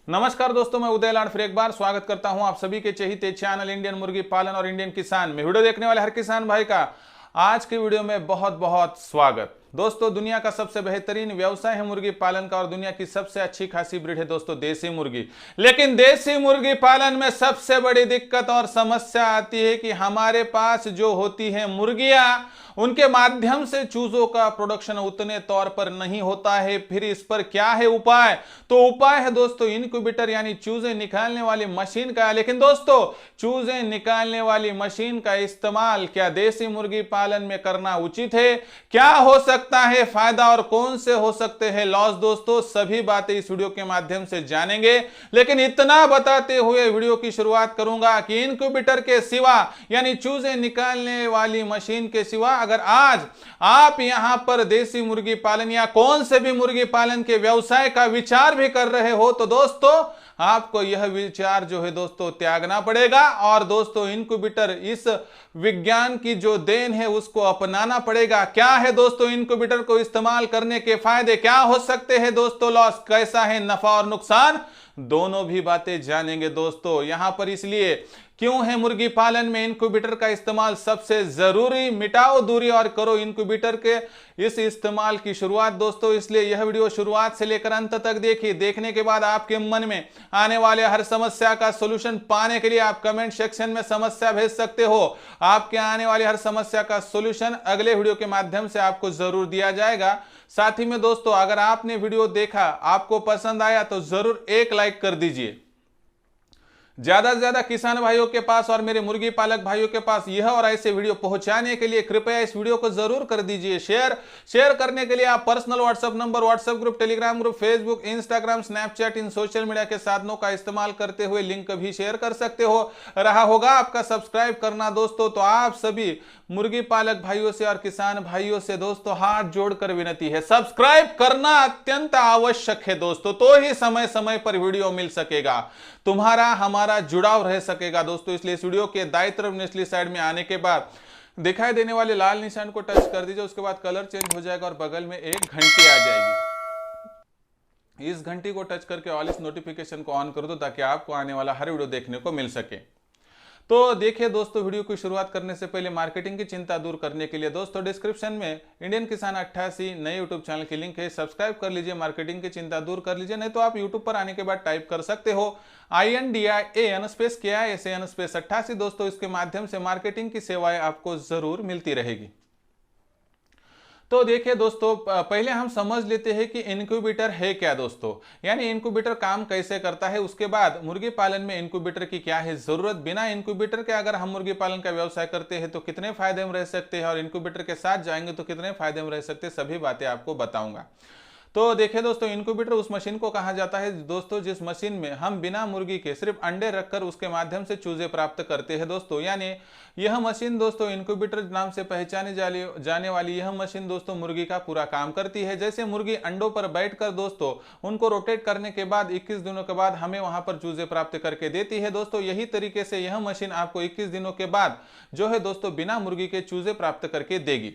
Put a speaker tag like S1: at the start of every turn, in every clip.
S1: नमस्कार दोस्तों, मैं उदय लाड फिर एक बार स्वागत करता हूं आप सभी के चहेते चैनल इंडियन मुर्गी पालन और इंडियन किसान में वीडियो देखने वाले हर किसान भाई का आज की वीडियो में बहुत बहुत स्वागत। दोस्तों, दुनिया का सबसे बेहतरीन व्यवसाय है मुर्गी पालन का और दुनिया की सबसे अच्छी खासी ब्रीड है दोस्तों देसी मुर्गी। लेकिन देसी मुर्गी पालन में सबसे बड़ी दिक्कत और समस्या आती है कि हमारे पास जो होती है मुर्गियां, उनके माध्यम से चूजों का प्रोडक्शन उतने तौर पर नहीं होता है। फिर इस पर क्या है उपाय? तो उपाय है दोस्तों इनक्यूबेटर यानी चूजे निकालने वाली मशीन का। लेकिन दोस्तों, चूजे निकालने वाली मशीन का इस्तेमाल क्या देसी मुर्गी पालन में करना उचित है? क्या हो सकता है फायदा और कौन से हो सकते हैं लॉस? दोस्तों, सभी बातें इस वीडियो के माध्यम से जानेंगे। लेकिन इतना बताते हुए वीडियो की शुरुआत करूंगा कि इनक्यूबेटर के सिवा यानी चूजे निकालने वाली मशीन के सिवा अगर आज आप यहां पर देसी मुर्गी पालन या कौन से भी मुर्गी पालन के व्यवसाय का विचार भी कर रहे हो तो दोस्तों आपको यह विचार जो है दोस्तों त्यागना पड़ेगा और दोस्तों इनक्यूबेटर इस विज्ञान की जो देन है उसको अपनाना पड़ेगा। क्या है दोस्तों इनक्यूबेटर को इस्तेमाल करने के फायदे, क्या हो सकते हैं दोस्तों लॉस, कैसा है नफा और नुकसान, दोनों भी बातें जानेंगे दोस्तों यहां पर। इसलिए क्यों है मुर्गी पालन में इनक्यूबेटर का इस्तेमाल सबसे जरूरी, मिटाओ दूरी और करो इनक्यूबेटर के इस इस्तेमाल की शुरुआत दोस्तों। इसलिए यह वीडियो शुरुआत से लेकर अंत तक देखिए। देखने के बाद आपके मन में आने वाले हर समस्या का सॉल्यूशन पाने के लिए आप कमेंट सेक्शन में समस्या भेज सकते हो। आपके आने वाली हर समस्या का सॉल्यूशन अगले वीडियो के माध्यम से आपको जरूर दिया जाएगा। साथ ही में दोस्तों, अगर आपने वीडियो देखा, आपको पसंद आया तो जरूर एक लाइक कर दीजिए। ज्यादा से ज्यादा किसान भाइयों के पास और मेरे मुर्गी पालक भाइयों के पास यह और ऐसे वीडियो पहुंचाने के लिए कृपया इस वीडियो को जरूर कर दीजिए शेयर करने के लिए आप personal WhatsApp number, WhatsApp group, Telegram group, Facebook, Instagram, Snapchat इन सोशल मीडिया के साधनों का इस्तेमाल करते हुए लिंक भी शेयर कर सकते हो। रहा होगा आपका सब्सक्राइब करना दोस्तों, तो आप सभी मुर्गी पालक भाइयों से और किसान भाइयों से दोस्तों हाथ जोड़कर विनती है, सब्सक्राइब करना अत्यंत आवश्यक है दोस्तों, तो ही समय समय पर वीडियो मिल सकेगा, तुम्हारा हमारा जुड़ाव रह सकेगा दोस्तों। इसलिए इस वीडियो के दाईं तरफ निचली साइड में आने के बाद दिखाई देने वाले लाल निशान को टच कर दीजिए। उसके बाद कलर चेंज हो जाएगा और बगल में एक घंटी आ जाएगी। इस घंटी को टच करके ऑल इस नोटिफिकेशन को ऑन कर दो ताकि आपको आने वाला हर वीडियो देखने को मिल सके। तो देखिए दोस्तों, वीडियो की शुरुआत करने से पहले मार्केटिंग की चिंता दूर करने के लिए दोस्तों डिस्क्रिप्शन में इंडियन किसान 88 नए यूट्यूब चैनल की लिंक है, सब्सक्राइब कर लीजिए, मार्केटिंग की चिंता दूर कर लीजिए। नहीं तो आप यूट्यूब पर आने के बाद टाइप कर सकते हो INDIAN_KISAN_88 दोस्तों। इसके माध्यम से मार्केटिंग की सेवाएं आपको जरूर मिलती रहेगी। तो देखिए दोस्तों, पहले हम समझ लेते हैं कि इनक्यूबेटर है क्या दोस्तों, यानी इनक्यूबेटर काम कैसे करता है। उसके बाद मुर्गी पालन में इनक्यूबेटर की क्या है जरूरत, बिना इनक्यूबेटर के अगर हम मुर्गी पालन का व्यवसाय करते हैं तो कितने फायदे में रह सकते हैं और इनक्यूबेटर के साथ जाएंगे तो कितने फायदे में रह सकते हैं, सभी बातें आपको बताऊंगा। तो देखिए दोस्तों, इनक्यूबेटर उस मशीन को कहा जाता है दोस्तों जिस मशीन में हम बिना मुर्गी के सिर्फ अंडे रखकर उसके माध्यम से चूजे प्राप्त करते हैं दोस्तों। यानी यह मशीन दोस्तों इनक्यूबेटर नाम से पहचाने जाने वाली यह मशीन दोस्तों मुर्गी का पूरा काम करती है। जैसे मुर्गी अंडों पर बैठकर दोस्तों उनको रोटेट करने के बाद 21 दिनों के बाद हमें वहां पर चूजे प्राप्त करके देती है दोस्तों, यही तरीके से यह मशीन आपको 21 दिनों के बाद जो है दोस्तों बिना मुर्गी के चूजे प्राप्त करके देगी।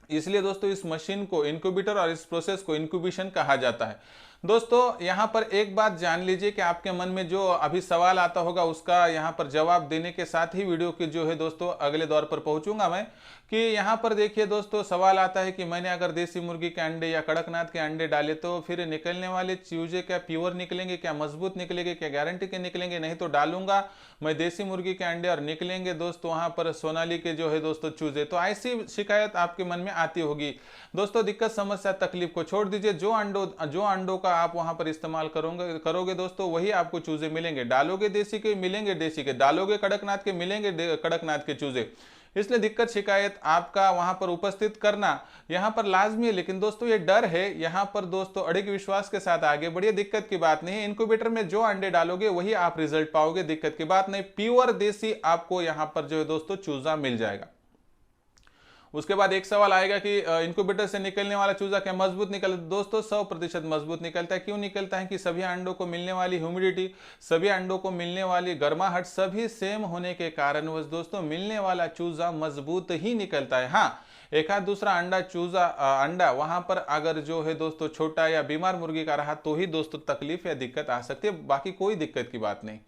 S1: इसलिए दोस्तों इस मशीन को इनक्यूबेटर और इस प्रोसेस को इंक्यूबेशन कहा जाता है। दोस्तों यहां पर एक बात जान लीजिए कि आपके मन में जो अभी सवाल आता होगा उसका यहां पर जवाब देने के साथ ही वीडियो की जो है दोस्तों अगले दौर पर पहुंचूंगा मैं। कि यहां पर देखिए दोस्तों, सवाल आता है कि मैंने अगर देसी मुर्गी के अंडे या कड़कनाथ के अंडे डाले तो फिर निकलने वाले चूजे क्या प्योर निकलेंगे, क्या मजबूत निकलेंगे, क्या गारंटी के निकलेंगे? नहीं तो डालूंगा मैं देसी मुर्गी के अंडे और निकलेंगे दोस्तों वहां पर सोनाली के जो है दोस्तों चूजे। तो ऐसी शिकायत आपके मन में आती होगी दोस्तों। दिक्कत, समस्या, तकलीफ को छोड़ दीजिए, जो अंडों का आप वहां पर इस्तेमाल करोगे दोस्तों वही आपको चूजे मिलेंगे। डालोगे देसी के मिलेंगे देसी के, डालोगे कड़कनाथ के मिलेंगे कड़कनाथ के चूजे। इसलिए दिक्कत, शिकायत आपका वहां पर उपस्थित करना यहां पर लाजमी है। लेकिन दोस्तों ये डर है, यहां पर दोस्तों अड़िग विश्वास के साथ आगे बढ़िए, दिक्कत की बात नहीं है। इनक्यूबेटर में जो अंडे डालोगे वही आप रिजल्ट पाओगे, दिक्कत की बात नहीं। प्योर देसी आपको यहां पर जो है दोस्तों चूजा मिल जाएगा। उसके बाद एक सवाल आएगा कि इनक्यूबेटर से निकलने वाला चूजा क्या मजबूत निकलता है? दोस्तों 100% मजबूत निकलता है। क्यों निकलता है? कि सभी अंडों को मिलने वाली ह्यूमिडिटी, सभी अंडों को मिलने वाली गर्माहट सभी सेम होने के कारणवश दोस्तों मिलने वाला चूजा मजबूत ही निकलता है। हाँ, एक आध दूसरा अंडा वहां पर अगर जो है दोस्तों छोटा या बीमार मुर्गी का रहा तो ही दोस्तों तकलीफ या दिक्कत आ सकती है, बाकी कोई दिक्कत की बात नहीं।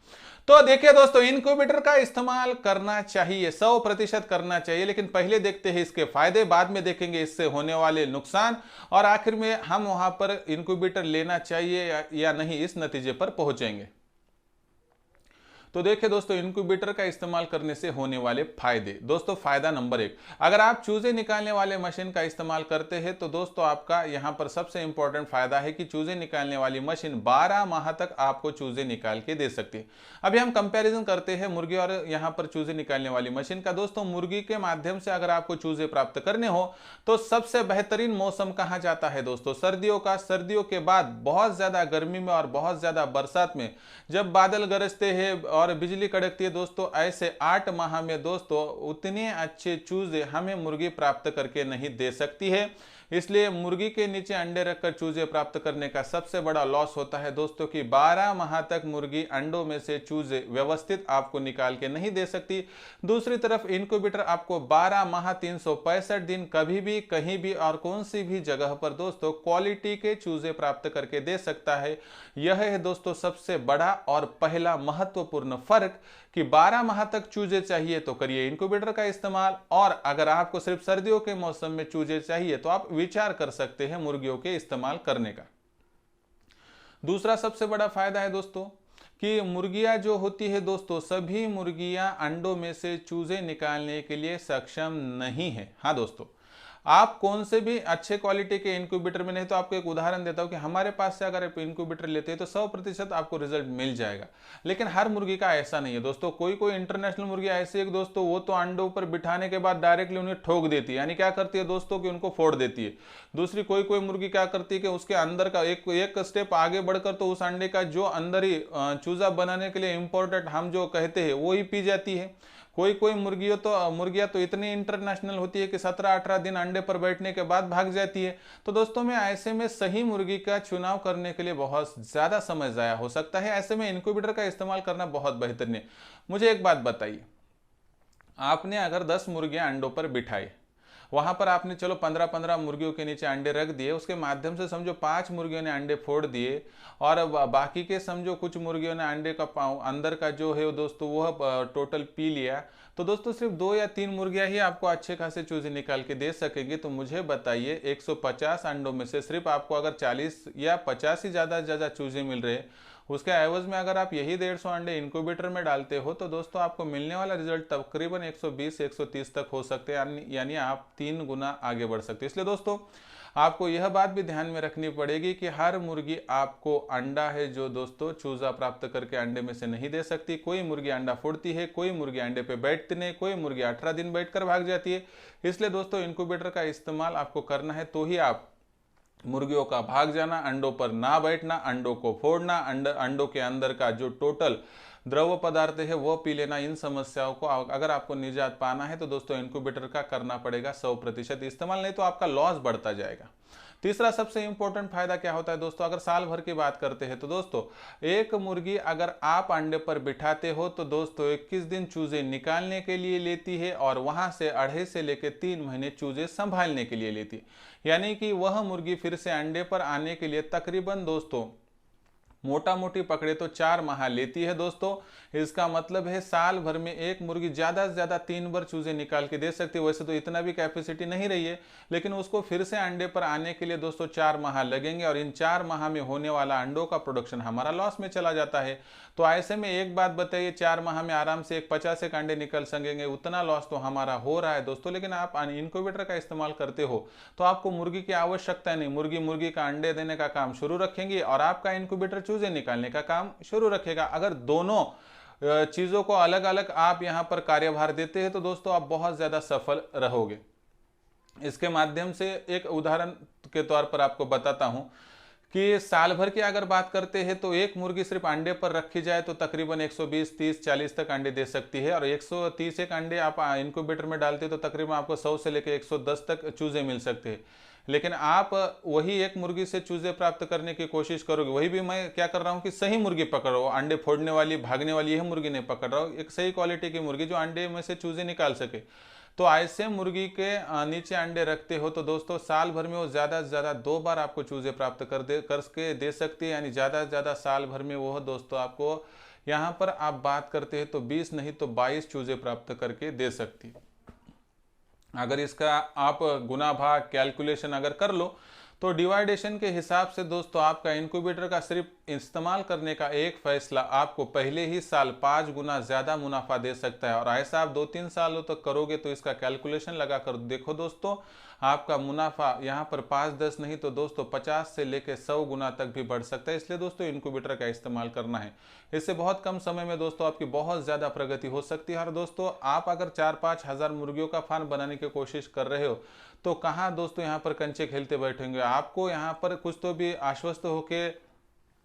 S1: तो देखिए दोस्तों, इनक्यूबेटर का इस्तेमाल करना चाहिए, 100% करना चाहिए, लेकिन पहले देखते हैं इसके फायदे, बाद में देखेंगे इससे होने वाले नुकसान, और आखिर में हम वहां पर इनक्यूबेटर लेना चाहिए या नहीं इस नतीजे पर पहुंचेंगे। तो देखिए दोस्तों, इनक्यूबेटर का इस्तेमाल करने से होने वाले फायदे। दोस्तों फायदा नंबर 1, अगर आप चूजे निकालने वाले मशीन का इस्तेमाल करते हैं तो दोस्तों आपका यहां पर सबसे इंपॉर्टेंट फायदा है कि चूजे निकालने वाली मशीन 12 माह तक आपको चूजे निकाल के दे सकती है। अभी हम कंपैरिजन करते हैं मुर्गी और यहां पर चूजे निकालने वाली मशीन का। दोस्तों मुर्गी के माध्यम से अगर आपको चूजे प्राप्त करने हो तो सबसे बेहतरीन मौसम कहा जाता है दोस्तों सर्दियों का। सर्दियों के बाद बहुत ज्यादा गर्मी में और बहुत ज्यादा बरसात में जब बादल गरजते हैं और बिजली कड़कती है दोस्तों, ऐसे 8 माह में दोस्तों उतने अच्छे चूजे हमें मुर्गी प्राप्त करके नहीं दे सकती है। इसलिए मुर्गी के नीचे अंडे रखकर चूजे प्राप्त करने का सबसे बड़ा लॉस होता है दोस्तों कि 12 माह तक मुर्गी अंडों में से चूजे व्यवस्थित आपको निकाल के नहीं दे सकती। दूसरी तरफ इनक्यूबेटर आपको 12 माह 365 दिन कभी भी कहीं भी और कौन सी भी जगह पर दोस्तों क्वालिटी के चूजे प्राप्त करके दे सकता है। यह है दोस्तों सबसे बड़ा और पहला महत्वपूर्ण फर्क कि 12 माह तक चूजे चाहिए तो करिए इनक्यूबेटर का इस्तेमाल, और अगर आपको सिर्फ सर्दियों के मौसम में चूजे चाहिए तो आप विचार कर सकते हैं मुर्गियों के इस्तेमाल करने का। दूसरा सबसे बड़ा फायदा है दोस्तों कि मुर्गियां जो होती है दोस्तों, सभी मुर्गियां अंडों में से चूजे निकालने के लिए सक्षम नहीं है। हाँ दोस्तों, आप कौन से भी अच्छे क्वालिटी के इनक्यूबेटर में नहीं, तो आपको एक उदाहरण देता हूं कि हमारे पास से अगर आप इनक्यूबेटर लेते हैं तो 100% आपको रिजल्ट मिल जाएगा, लेकिन हर मुर्गी का ऐसा नहीं है दोस्तों। कोई कोई इंटरनेशनल मुर्गी ऐसी है दोस्तों, वो तो अंडों पर बिठाने के बाद डायरेक्टली उन्हें ठोक देती है, यानी क्या करती है दोस्तों कि उनको फोड़ देती है। दूसरी कोई कोई मुर्गी क्या करती है कि उसके अंदर का एक स्टेप आगे बढ़कर तो उस अंडे का जो अंदर ही चूजा बनाने के लिए इंपॉर्टेंट हम जो कहते हैं वो ही पी जाती है। कोई कोई मुर्गियां तो इतनी इंटरनेशनल होती है कि 17-18 दिन अंडे पर बैठने के बाद भाग जाती है। तो दोस्तों में ऐसे में सही मुर्गी का चुनाव करने के लिए बहुत ज्यादा समय जाया हो सकता है। ऐसे में इनक्यूबेटर का इस्तेमाल करना बहुत बेहतरीन है। मुझे एक बात बताइए, आपने अगर 10 मुर्गियां अंडों पर बिठाई, वहां पर आपने चलो 15-15 मुर्गियों के नीचे अंडे रख दिए, उसके माध्यम से समझो 5 मुर्गियों ने अंडे फोड़ दिए और बाकी के समझो कुछ मुर्गियों ने अंडे का अंदर का जो है दोस्तों वह टोटल पी लिया, तो दोस्तों सिर्फ 2 या 3 मुर्गियां ही आपको अच्छे खासे चूजे निकाल के दे सकेंगे। तो मुझे बताइए 150 अंडों में से सिर्फ आपको अगर 40 या 50 ही ज्यादा चूजे मिल रहे, उसके एवज में अगर आप यही 150 अंडे इनक्यूबेटर में डालते हो तो दोस्तों आपको मिलने वाला रिजल्ट तकरीबन 120-130 तक हो सकते हैं, यानी आप 3 गुना आगे बढ़ सकते हैं। इसलिए दोस्तों आपको यह बात भी ध्यान में रखनी पड़ेगी कि हर मुर्गी आपको अंडा है जो दोस्तों चूजा प्राप्त करके अंडे में से नहीं दे सकती। कोई मुर्गी अंडा फोड़ती है, कोई मुर्गी अंडे पे बैठती नहीं, कोई मुर्गी 18 दिन बैठकर भाग जाती है। इसलिए दोस्तों इनक्यूबेटर का इस्तेमाल आपको करना है तो ही आप मुर्गियों का भाग जाना, अंडों पर ना बैठना, अंडों को फोड़ना, अंडों के अंदर का जो टोटल द्रव पदार्थ है वो पी लेना, इन समस्याओं को अगर आपको निजात पाना है तो दोस्तों इनक्यूबेटर का करना पड़ेगा 100% इस्तेमाल, नहीं तो आपका लॉस बढ़ता जाएगा। तीसरा सबसे इंपॉर्टेंट फायदा क्या होता है दोस्तों, अगर साल भर की बात करते हैं तो दोस्तों एक मुर्गी अगर आप अंडे पर बिठाते हो तो दोस्तों 21 दिन चूजे निकालने के लिए लेती है और वहां से 2.5 से लेकर 3 महीने चूजे संभालने के लिए लेती है, यानी कि वह मुर्गी फिर से अंडे पर आने के लिए तकरीबन दोस्तों मोटा मोटी पकड़े तो 4 माह लेती है दोस्तों। इसका मतलब है साल भर में एक मुर्गी ज्यादा से ज्यादा 3 बार चूजे निकाल के दे सकती है। वैसे तो इतना भी कैपेसिटी नहीं रही है, लेकिन उसको फिर से अंडे पर आने के लिए दोस्तों 4 माह लगेंगे और इन 4 माह में होने वाला अंडों का प्रोडक्शन हमारा लॉस में चला जाता है। तो ऐसे में एक बात बताइए, 4 माह में आराम से 50 एक अंडे निकल सकेंगे, उतना लॉस तो हमारा हो रहा है दोस्तों। लेकिन आप इनक्यूबेटर का इस्तेमाल करते हो तो आपको मुर्गी की आवश्यकता नहीं, मुर्गी का अंडे देने का काम शुरू रखेंगी और आपका इनक्यूबेटर चूजे निकालने का काम शुरू रखेगा। अगर दोनों चीजों को अलग अलग आप यहां पर कार्यभार देते हैं तो दोस्तों आप बहुत ज्यादा सफल रहोगे। इसके माध्यम से एक उदाहरण के तौर पर आपको बताता हूं कि साल भर की अगर बात करते हैं तो एक मुर्गी सिर्फ अंडे पर रखी जाए तो तकरीबन 120, 30, 40 तक अंडे दे सकती है और 130 एक अंडे आप इनक्यूबेटर में डालते हैं तो तकरीबन आपको 100 से लेकर 110 तक चूजे मिल सकते हैं। लेकिन आप वही एक मुर्गी से चूजे प्राप्त करने की कोशिश करोगे, वही भी मैं क्या कर रहा हूं कि सही मुर्गी पकड़ रहा हूं, अंडे फोड़ने वाली भागने वाली यह मुर्गी नहीं पकड़ रहा हूं, एक सही क्वालिटी की मुर्गी जो अंडे में से चूजे निकाल सके। तो ऐसे मुर्गी के नीचे अंडे रखते हो तो दोस्तों साल भर में वो ज़्यादा से ज़्यादा 2 बार आपको चूजे प्राप्त करके दे सकती है, यानी ज़्यादा से ज़्यादा साल भर में वो दोस्तों आपको यहाँ पर आप बात करते हैं तो 20 नहीं तो 22 चूजे प्राप्त करके दे सकती है। अगर इसका आप गुना भाग कैलकुलेशन अगर कर लो तो डिवाइडेशन के हिसाब से दोस्तों आपका इंक्यूबेटर का सिर्फ इस्तेमाल करने का एक फैसला आपको पहले ही साल 5 गुना ज़्यादा मुनाफा दे सकता है। और ऐसा आप 2-3 सालों तक करोगे तो इसका कैलकुलेशन लगा कर देखो दोस्तों, आपका मुनाफा यहाँ पर 5-10 नहीं तो दोस्तों 50 से लेकर 100 गुना तक भी बढ़ सकता है। इसलिए दोस्तों इंक्यूबेटर का इस्तेमाल करना है, इससे बहुत कम समय में दोस्तों आपकी बहुत ज़्यादा प्रगति हो सकती है। और दोस्तों आप अगर 4-5 हज़ार मुर्गियों का फार्म बनाने की कोशिश कर रहे हो तो कहाँ दोस्तों यहाँ पर कंचे खेलते बैठेंगे, आपको यहाँ पर कुछ तो भी आश्वस्त होके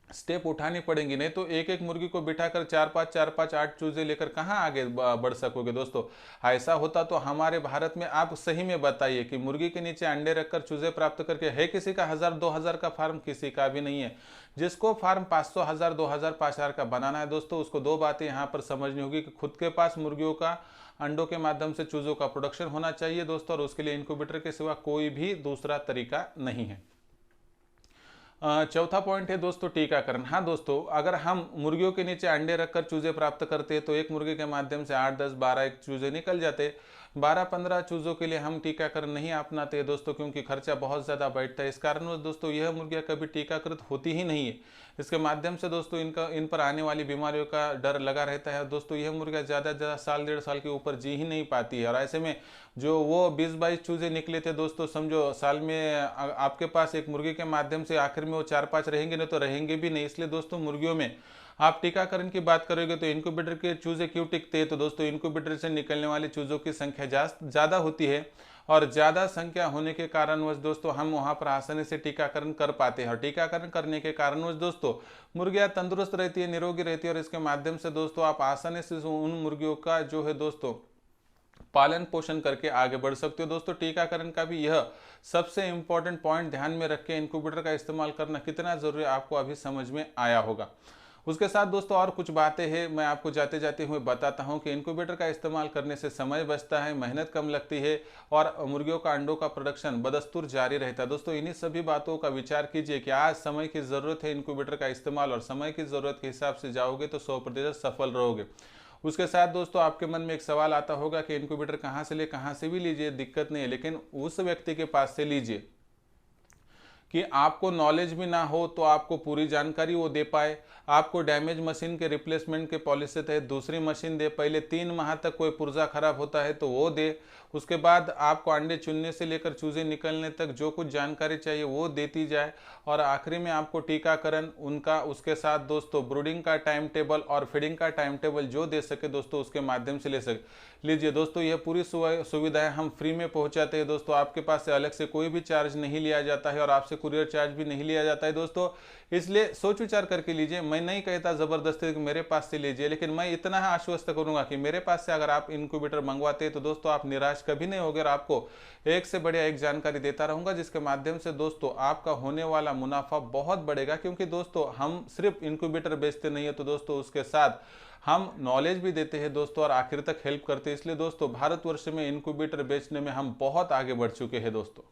S1: स्टेप उठानी पड़ेंगी, नहीं तो एक एक मुर्गी को बिठाकर 4-5 8 चूजे लेकर कहाँ आगे बढ़ सकोगे दोस्तों। ऐसा होता तो हमारे भारत में आप सही में बताइए कि मुर्गी के नीचे अंडे रखकर चूजे प्राप्त करके है किसी का 1000-2000 का फार्म, किसी का भी नहीं है। जिसको फार्म 500 1000 2000 5000 का बनाना है दोस्तों, उसको 2 बातें यहाँ पर समझनी होगी कि खुद के पास मुर्गियों का अंडों के माध्यम से चूजों का प्रोडक्शन होना चाहिए दोस्तों, और उसके लिए इंक्यूबेटर के सिवा कोई भी दूसरा तरीका नहीं है। चौथा पॉइंट है दोस्तों टीकाकरण। हाँ दोस्तों, अगर हम मुर्गियों के नीचे अंडे रखकर चूजे प्राप्त करते हैं तो एक मुर्गी के माध्यम से 8-10-12 एक चूजे निकल जाते। 12-15 चूजों के लिए हम टीकाकरण नहीं अपनाते दोस्तों, क्योंकि खर्चा बहुत ज़्यादा बैठता है। इस कारणवश दोस्तों यह मुर्गियाँ कभी टीकाकृत होती ही नहीं है। इसके माध्यम से दोस्तों इन पर आने वाली बीमारियों का डर लगा रहता है दोस्तों। यह मुर्गियाँ ज़्यादा से ज़्यादा साल 1.5 साल के ऊपर जी ही नहीं पाती है। और ऐसे में जो वो 20-22 चूजे निकले थे दोस्तों, समझो साल में आपके पास एक मुर्गी के माध्यम से आखिर में वो 4-5 रहेंगे, नहीं तो रहेंगे भी नहीं। इसलिए दोस्तों मुर्गियों में आप टीकाकरण की बात करोगे तो इंक्यूबेटर के चूजे क्यों टिकते हैं, तो दोस्तों इंक्यूबेटर से निकलने वाले चूजों की संख्या ज़्यादा होती है, और ज़्यादा संख्या होने के कारणवश दोस्तों हम वहाँ पर आसानी से टीकाकरण कर पाते हैं। और टीकाकरण करने के कारणवश दोस्तों मुर्गियाँ तंदुरुस्त रहती है, निरोगी रहती है, और इसके माध्यम से दोस्तों आप आसानी से उन मुर्गियों का जो है दोस्तों पालन पोषण करके आगे बढ़ सकते हो। दोस्तों टीकाकरण का भी यह सबसे इंपॉर्टेंट पॉइंट ध्यान में रख के इंक्यूबेटर का इस्तेमाल करना कितना जरूरी है आपको अभी समझ में आया होगा। उसके साथ दोस्तों और कुछ बातें हैं, मैं आपको जाते जाते हुए बताता हूं कि इंक्यूबेटर का इस्तेमाल करने से समय बचता है, मेहनत कम लगती है, और मुर्गियों का अंडों का प्रोडक्शन बदस्तूर जारी रहता है। दोस्तों इन्हीं सभी बातों का विचार कीजिए कि आज समय की ज़रूरत है इंक्यूबेटर का इस्तेमाल, और समय की ज़रूरत के हिसाब से जाओगे तो 100% सफल रहोगे। उसके साथ दोस्तों आपके मन में एक सवाल आता होगा कि इंक्यूबेटर कहाँ से ले, कहाँ से भी लीजिए, दिक्कत नहीं है, लेकिन उस व्यक्ति के पास से लीजिए कि आपको नॉलेज भी ना हो तो आपको पूरी जानकारी वो दे पाए, आपको डैमेज मशीन के रिप्लेसमेंट के पॉलिसी तहत दूसरी मशीन दे, पहले 3 माह तक कोई पुर्जा खराब होता है तो वो दे, उसके बाद आपको अंडे चुनने से लेकर चूजे निकलने तक जो कुछ जानकारी चाहिए वो देती जाए, और आखिरी में आपको टीकाकरण उनका, उसके साथ दोस्तों ब्रूडिंग का टाइम टेबल और फीडिंग का टाइम टेबल जो दे सके दोस्तों उसके माध्यम से लीजिए। दोस्तों यह पूरी सुविधाएं हम फ्री में पहुंचाते हैं दोस्तों, आपके पास से अलग से कोई भी चार्ज नहीं लिया जाता है, और आपसे कुरियर चार्ज भी नहीं लिया जाता है दोस्तों। इसलिए सोच विचार करके लीजिए। मैं नहीं कहता जबरदस्ती कि मेरे पास से लीजिए, लेकिन मैं इतना आश्वस्त करूंगा कि मेरे पास से अगर आप इंक्यूबेटर मंगवाते हैं तो दोस्तों आप निराश कभी नहीं होगे, और आपको एक से बढ़िया एक जानकारी देता रहूंगा, जिसके माध्यम से दोस्तों आपका होने वाला मुनाफा बहुत बढ़ेगा। क्योंकि दोस्तों हम सिर्फ इंक्यूबेटर बेचते नहीं है तो दोस्तों उसके साथ हम नॉलेज भी देते हैं दोस्तों, और आखिर तक हेल्प करते हैं। इसलिए दोस्तों भारतवर्ष में इंक्यूबेटर बेचने में हम बहुत आगे बढ़ चुके हैं दोस्तों।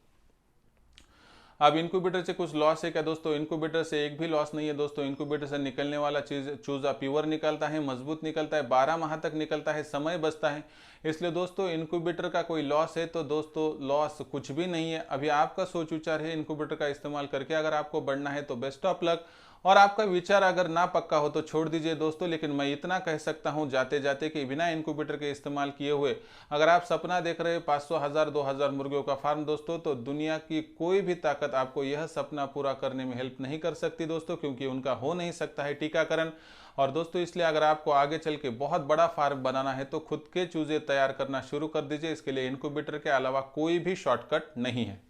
S1: अब इंक्यूबेटर से कुछ लॉस है क्या दोस्तों? इंक्यूबेटर से एक भी लॉस नहीं है दोस्तों। इंक्यूबेटर से निकलने वाला चूजा प्योर निकलता है, मजबूत निकलता है, 12 माह तक निकलता है, समय बचता है। इसलिए दोस्तों इंक्यूबेटर का कोई लॉस है तो दोस्तों लॉस कुछ भी नहीं है। अभी आपका सोच विचार है इंक्यूबेटर का इस्तेमाल करके अगर आपको बढ़ना है तो बेस्ट ऑफ लक, और आपका विचार अगर ना पक्का हो तो छोड़ दीजिए दोस्तों। लेकिन मैं इतना कह सकता हूं जाते जाते कि बिना इंक्यूबेटर के इस्तेमाल किए हुए अगर आप सपना देख रहे हैं 500 1000 2000 मुर्गियों का फार्म दोस्तों, तो दुनिया की कोई भी ताकत आपको यह सपना पूरा करने में हेल्प नहीं कर सकती दोस्तों, क्योंकि उनका हो नहीं सकता है टीकाकरण। और दोस्तों इसलिए अगर आपको आगे चल के बहुत बड़ा फार्म बनाना है तो खुद के चूजे तैयार करना शुरू कर दीजिए। इसके लिए इंक्यूबेटर के अलावा कोई भी शॉर्टकट नहीं है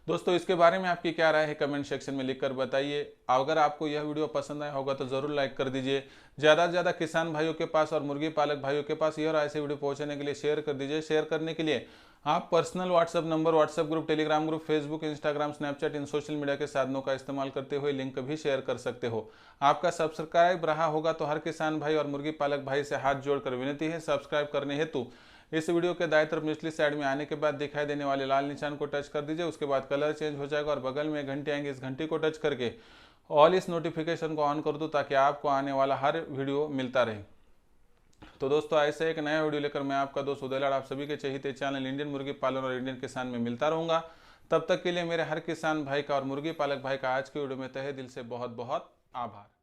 S1: दोस्तों। इसके बारे में आपकी क्या राय है कमेंट सेक्शन में लिखकर बताइए। अगर आपको यह वीडियो पसंद आया होगा तो जरूर लाइक कर दीजिए। ज़्यादा से ज़्यादा किसान भाइयों के पास और मुर्गी पालक भाइयों के पास यह और ऐसे वीडियो पहुंचाने के लिए शेयर कर दीजिए। शेयर करने के लिए आप personal WhatsApp number, WhatsApp group, Telegram group, Facebook, Instagram, Snapchat, इन सोशल मीडिया के साधनों का इस्तेमाल करते हुए लिंक भी शेयर कर सकते हो। आपका सब्सक्राइब रहा होगा तो हर किसान भाई और मुर्गी पालक भाई से हाथ जोड़कर विनती है, सब्सक्राइब करने हेतु इस वीडियो के दाएं तरफ निचली साइड में आने के बाद दिखाई देने वाले लाल निशान को टच कर दीजिए। उसके बाद कलर चेंज हो जाएगा और बगल में घंटी आएंगे, इस घंटी को टच करके ऑल इस नोटिफिकेशन को ऑन कर दो ताकि आपको आने वाला हर वीडियो मिलता रहे। तो दोस्तों ऐसे एक नया वीडियो लेकर मैं आपका दोस्त उदय लाड आप सभी के चहेते चैनल इंडियन मुर्गी पालन और इंडियन किसान में मिलता रहूंगा। तब तक के लिए मेरे हर किसान भाई का और मुर्गी पालक भाई का आज के वीडियो में तहे दिल से बहुत बहुत आभार।